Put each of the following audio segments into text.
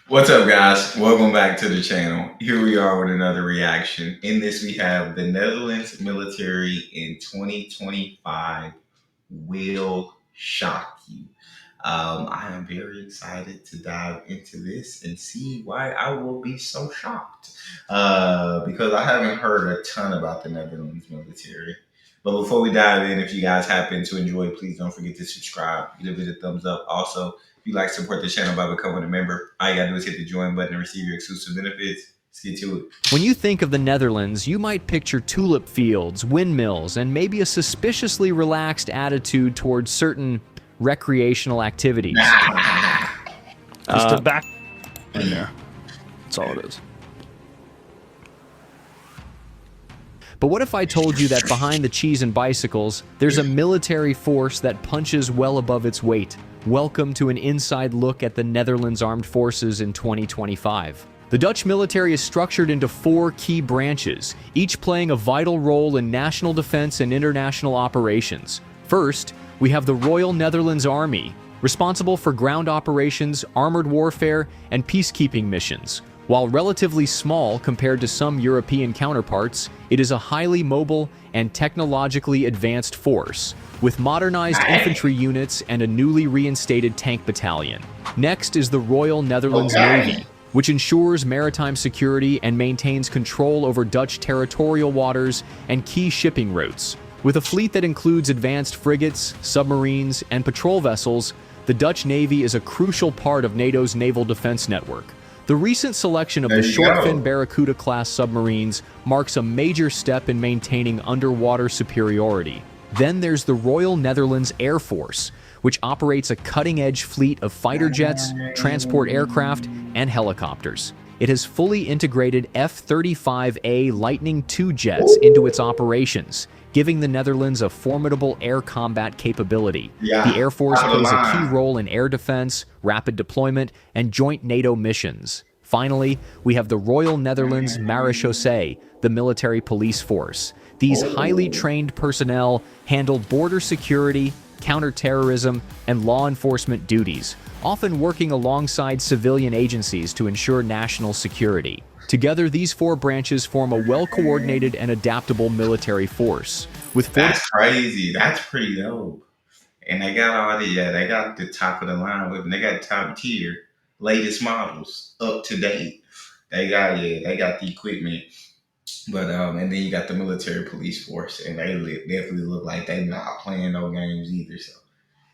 What's up, guys? Welcome back to the channel. Here we are with another reaction. In this, we have the Netherlands military in 2025 will shock you. I am very excited to dive into this and see why I will be so shocked because I haven't heard a ton about the Netherlands military. But before we dive in, if you guys happen to enjoy, please don't forget to subscribe, give it a thumbs up. Also, if you'd like to support the channel by becoming a member, all you gotta do is hit the join button and receive your exclusive benefits. Let's get to it. When you think of the Netherlands, you might picture tulip fields, windmills, and maybe a suspiciously relaxed attitude towards certain recreational activities. Just a back in there. That's all it is. But what if I told you that behind the cheese and bicycles, there's a military force that punches well above its weight? Welcome to an inside look at the Netherlands Armed Forces in 2025. The Dutch military is structured into 4 key branches, each playing a vital role in national defense and international operations. First, we have the Royal Netherlands Army, responsible for ground operations, armored warfare, and peacekeeping missions. While relatively small compared to some European counterparts, it is a highly mobile and technologically advanced force, with modernized infantry units and a newly reinstated tank battalion. Next is the Royal Netherlands Navy, which ensures maritime security and maintains control over Dutch territorial waters and key shipping routes. With a fleet that includes advanced frigates, submarines, and patrol vessels, the Dutch Navy is a crucial part of NATO's naval defense network. The recent selection of the short-fin Barracuda-class submarines marks a major step in maintaining underwater superiority. Then there's the Royal Netherlands Air Force, which operates a cutting-edge fleet of fighter jets, transport aircraft, and helicopters. It has fully integrated F-35A Lightning II jets into its operations, giving the Netherlands a formidable air combat capability. The Air Force plays a key role in air defense, rapid deployment, and joint NATO missions. Finally, we have the Royal Netherlands Marechaussee, the military police force. These highly trained personnel handle border security, counterterrorism, and law enforcement duties, often working alongside civilian agencies to ensure national security. Together, these 4 branches form a well-coordinated and adaptable military force. That's crazy. That's pretty dope. And they got all they got the top of the line with them. They got top tier, latest models, up to date. They got the equipment. But and then you got the military police force, and they definitely look like they not playing no games either. So,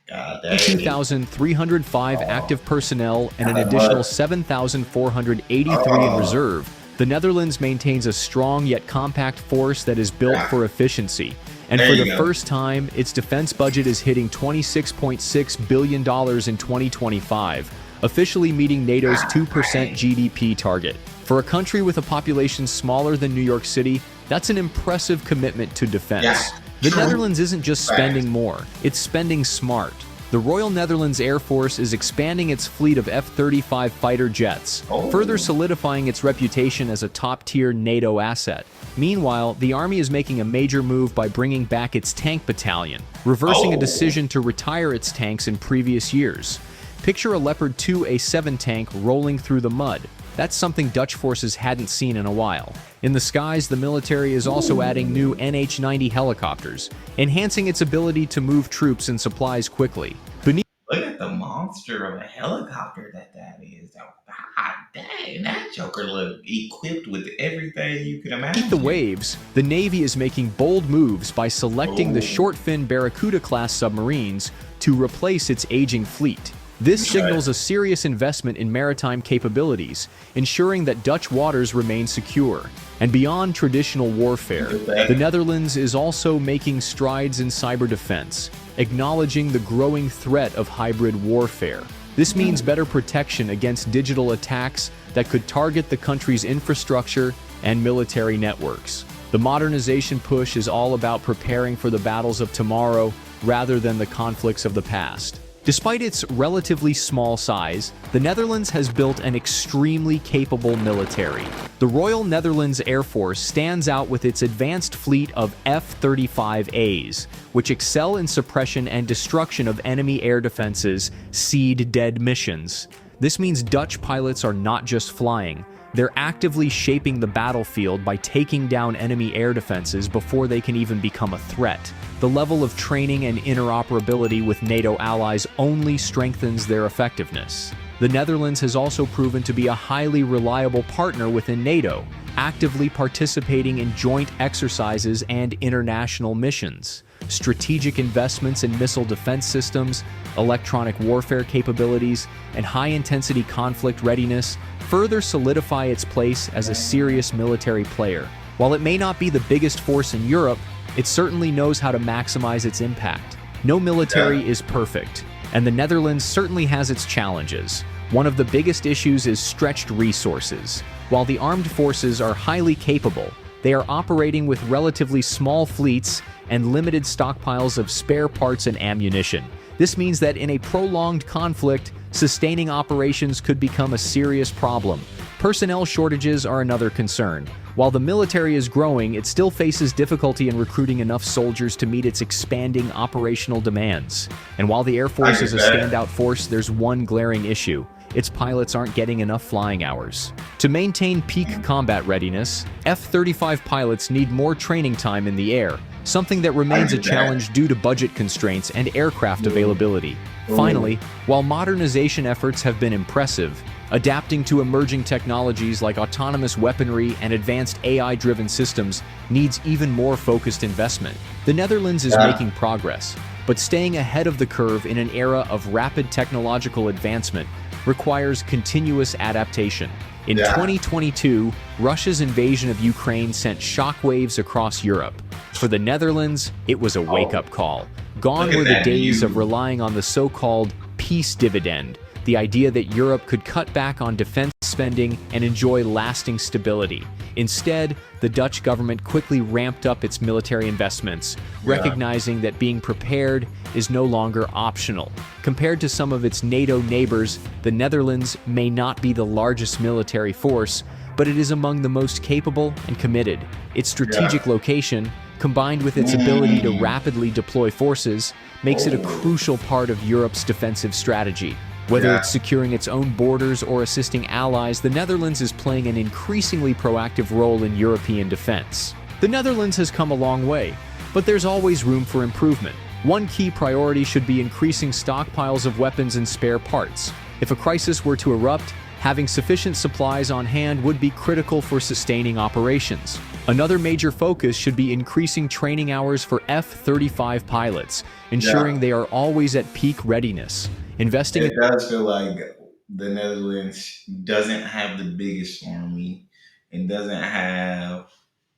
God, 2,305 active personnel and an additional 7,483 in reserve, the Netherlands maintains a strong yet compact force that is built for efficiency. And for the first time, its defense budget is hitting $26.6 billion in 2025, officially meeting NATO's 2% GDP target. For a country with a population smaller than New York City, that's an impressive commitment to defense. The Netherlands isn't just spending more, it's spending smart. The Royal Netherlands Air Force is expanding its fleet of F-35 fighter jets, further solidifying its reputation as a top-tier NATO asset. Meanwhile, the Army is making a major move by bringing back its tank battalion, reversing a decision to retire its tanks in previous years. Picture a Leopard 2A7 tank rolling through the mud. That's something Dutch forces hadn't seen in a while. In the skies, the military is also adding new NH-90 helicopters, enhancing its ability to move troops and supplies quickly. Look at the monster of a helicopter that is. God dang, that Joker look equipped with everything you can imagine. Beneath the waves, the Navy is making bold moves by selecting the short-fin Barracuda-class submarines to replace its aging fleet. This signals a serious investment in maritime capabilities, ensuring that Dutch waters remain secure. And beyond traditional warfare, the Netherlands is also making strides in cyber defense, acknowledging the growing threat of hybrid warfare. This means better protection against digital attacks that could target the country's infrastructure and military networks. The modernization push is all about preparing for the battles of tomorrow rather than the conflicts of the past. Despite its relatively small size, the Netherlands has built an extremely capable military. The Royal Netherlands Air Force stands out with its advanced fleet of F-35As, which excel in suppression and destruction of enemy air defenses, SEAD-dead missions. This means Dutch pilots are not just flying, they're actively shaping the battlefield by taking down enemy air defenses before they can even become a threat. The level of training and interoperability with NATO allies only strengthens their effectiveness. The Netherlands has also proven to be a highly reliable partner within NATO, actively participating in joint exercises and international missions. Strategic investments in missile defense systems, electronic warfare capabilities, and high-intensity conflict readiness further solidify its place as a serious military player. While it may not be the biggest force in Europe, it certainly knows how to maximize its impact. No military is perfect, and the Netherlands certainly has its challenges. One of the biggest issues is stretched resources. While the armed forces are highly capable, they are operating with relatively small fleets and limited stockpiles of spare parts and ammunition. This means that in a prolonged conflict, sustaining operations could become a serious problem. Personnel shortages are another concern. While the military is growing, it still faces difficulty in recruiting enough soldiers to meet its expanding operational demands. And while the Air Force is a standout force, there's one glaring issue. Its pilots aren't getting enough flying hours. To maintain peak combat readiness, F-35 pilots need more training time in the air, something that remains a challenge due to budget constraints and aircraft availability. Finally, while modernization efforts have been impressive, adapting to emerging technologies like autonomous weaponry and advanced AI-driven systems needs even more focused investment. The Netherlands is making progress, but staying ahead of the curve in an era of rapid technological advancement requires continuous adaptation. In 2022, Russia's invasion of Ukraine sent shockwaves across Europe. For the Netherlands, it was a wake-up call. Gone were the days of relying on the so-called peace dividend, the idea that Europe could cut back on defense spending and enjoy lasting stability. Instead, the Dutch government quickly ramped up its military investments, recognizing that being prepared is no longer optional. Compared to some of its NATO neighbors, the Netherlands may not be the largest military force, but it is among the most capable and committed. Its strategic location, combined with its ability to rapidly deploy forces, makes it a crucial part of Europe's defensive strategy. Whether it's securing its own borders or assisting allies, the Netherlands is playing an increasingly proactive role in European defense. The Netherlands has come a long way, but there's always room for improvement. One key priority should be increasing stockpiles of weapons and spare parts. If a crisis were to erupt, having sufficient supplies on hand would be critical for sustaining operations. Another major focus should be increasing training hours for F-35 pilots, ensuring they are always at peak readiness. It does feel like the Netherlands doesn't have the biggest army and doesn't have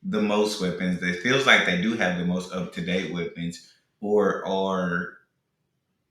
the most weapons. It feels like they do have the most up-to-date weapons or are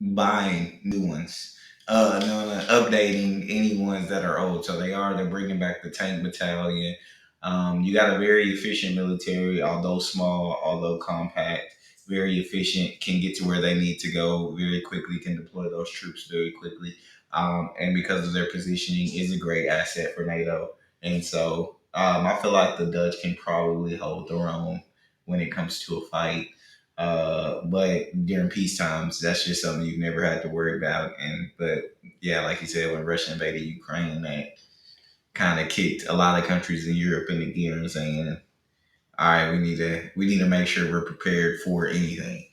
buying new ones. Updating any ones that are old. So they're bringing back the tank battalion. You got a very efficient military, although small, although compact, very efficient, can get to where they need to go very quickly, can deploy those troops very quickly. And because of their positioning is a great asset for NATO. And so I feel like the Dutch can probably hold their own when it comes to a fight. But during peace times, that's just something you've never had to worry about. But yeah, like you said, when Russia invaded Ukraine, that kind of kicked a lot of countries in Europe into gear and saying, all right, we need to make sure we're prepared for anything.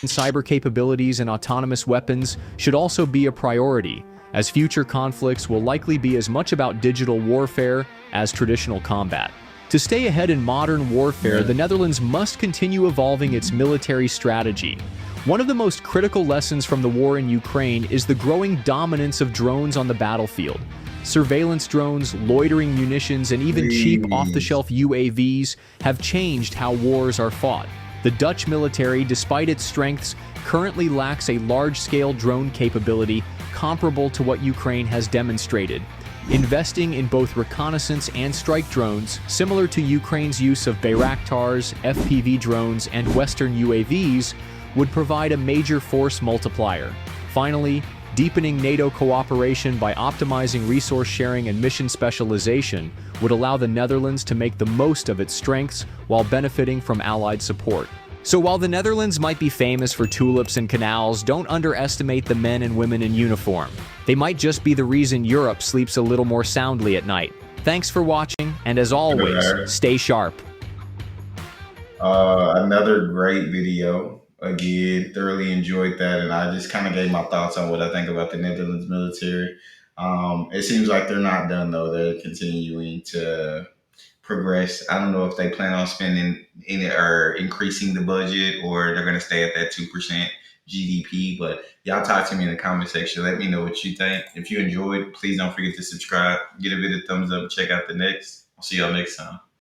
Cyber capabilities and autonomous weapons should also be a priority, as future conflicts will likely be as much about digital warfare as traditional combat. To stay ahead in modern warfare, the Netherlands must continue evolving its military strategy. One of the most critical lessons from the war in Ukraine is the growing dominance of drones on the battlefield. Surveillance drones, loitering munitions, and even cheap off-the-shelf UAVs have changed how wars are fought. The Dutch military, despite its strengths, currently lacks a large-scale drone capability comparable to what Ukraine has demonstrated. Investing in both reconnaissance and strike drones, similar to Ukraine's use of Bayraktars, FPV drones, and Western UAVs, would provide a major force multiplier. Finally, deepening NATO cooperation by optimizing resource sharing and mission specialization would allow the Netherlands to make the most of its strengths while benefiting from Allied support. So while the Netherlands might be famous for tulips and canals, don't underestimate the men and women in uniform. They might just be the reason Europe sleeps a little more soundly at night. Thanks for watching, and as always, stay sharp. Another great video. Again, thoroughly enjoyed that, and I just kind of gave my thoughts on what I think about the Netherlands military. It seems like they're not done though; they're continuing to progress. I don't know if they plan on spending any or increasing the budget, or they're going to stay at that 2% GDP. But y'all talk to me in the comment section. Let me know what you think. If you enjoyed, please don't forget to subscribe, get a bit of thumbs up, check out the next. I'll see y'all next time.